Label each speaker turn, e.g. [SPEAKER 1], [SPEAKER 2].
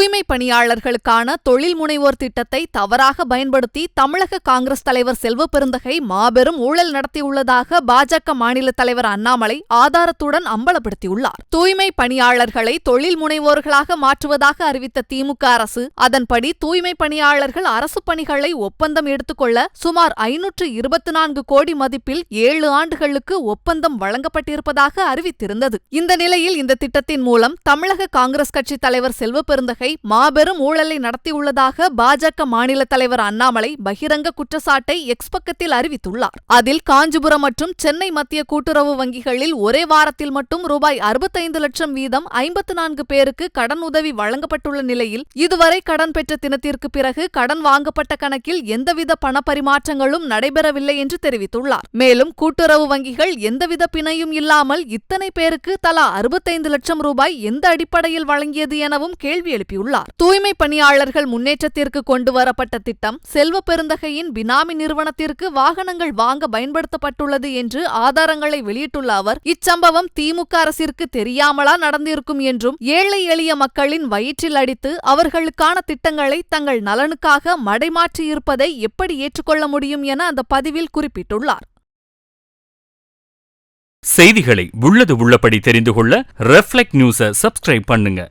[SPEAKER 1] தூய்மை பணியாளர்களுக்கான தொழில் முனைவோர் திட்டத்தை தவறாக பயன்படுத்தி தமிழக காங்கிரஸ் தலைவர் செல்வபெருந்தகை மாபெரும் ஊழல் நடத்தியுள்ளதாக பாஜக மாநில தலைவர் அண்ணாமலை ஆதாரத்துடன் அம்பலப்படுத்தியுள்ளார். தூய்மை பணியாளர்களை தொழில் முனைவோர்களாக மாற்றுவதாக அறிவித்த திமுக அரசு அதன்படி தூய்மை பணியாளர்கள் அரசு பணிகளை ஒப்பந்தம் எடுத்துக்கொள்ள சுமார் 524 கோடி மதிப்பில் 7 ஆண்டுகளுக்கு ஒப்பந்தம் வழங்கப்பட்டிருப்பதாக அறிவித்திருந்தது. இந்த நிலையில் இந்த திட்டத்தின் மூலம் தமிழக காங்கிரஸ் கட்சி தலைவர் செல்வபெருந்தகை மாபெரும் ஊழலை நடத்தியுள்ளதாக பாஜக மாநில தலைவர் அண்ணாமலை பகிரங்க குற்றச்சாட்டை எக்ஸ் பக்கத்தில் அறிவித்துள்ளார். அதில் காஞ்சிபுரம் மற்றும் சென்னை மத்திய கூட்டுறவு வங்கிகளில் ஒரே வாரத்தில் மட்டும் ரூபாய் 65 லட்சம் வீதம் 54 பேருக்கு கடன் உதவி வழங்கப்பட்டுள்ள நிலையில் இதுவரை கடன் பெற்ற தினத்திற்கு பிறகு கடன் வாங்கப்பட்ட கணக்கில் எந்தவித பணப்பரிமாற்றங்களும் நடைபெறவில்லை என்று தெரிவித்துள்ளார். மேலும் கூட்டுறவு வங்கிகள் எந்தவித பிணையும் இல்லாமல் இத்தனை பேருக்கு தலா 65 லட்சம் ரூபாய் எந்த அடிப்படையில் வழங்கியது எனவும் கேள்வி எழுப்பியுள்ளார். தூய்மை பணியாளர்கள் முன்னேற்றத்திற்கு கொண்டு வரப்பட்ட திட்டம் செல்வபெருந்தகையின் பினாமி நிறுவனத்திற்கு வாகனங்கள் வாங்க பயன்படுத்தப்பட்டுள்ளது என்று ஆதாரங்களை வெளியிட்டுள்ள அவர், இச்சம்பவம் திமுக அரசிற்கு தெரியாமலா நடந்திருக்கும் என்றும் ஏழை எளிய மக்களின் வயிற்றில் அடித்து அவர்களுக்கான திட்டங்களை தங்கள் நலனுக்காக மடைமாற்றியிருப்பதை எப்படி ஏற்றுக்கொள்ள முடியும் என அந்த பதிவில் குறிப்பிட்டுள்ளார்.
[SPEAKER 2] செய்திகளை உள்ளது உள்ளபடி தெரிந்து கொள்ள ரெஃப்ளெக்ட் நியூஸை சப்ஸ்கிரைப் பண்ணுங்க.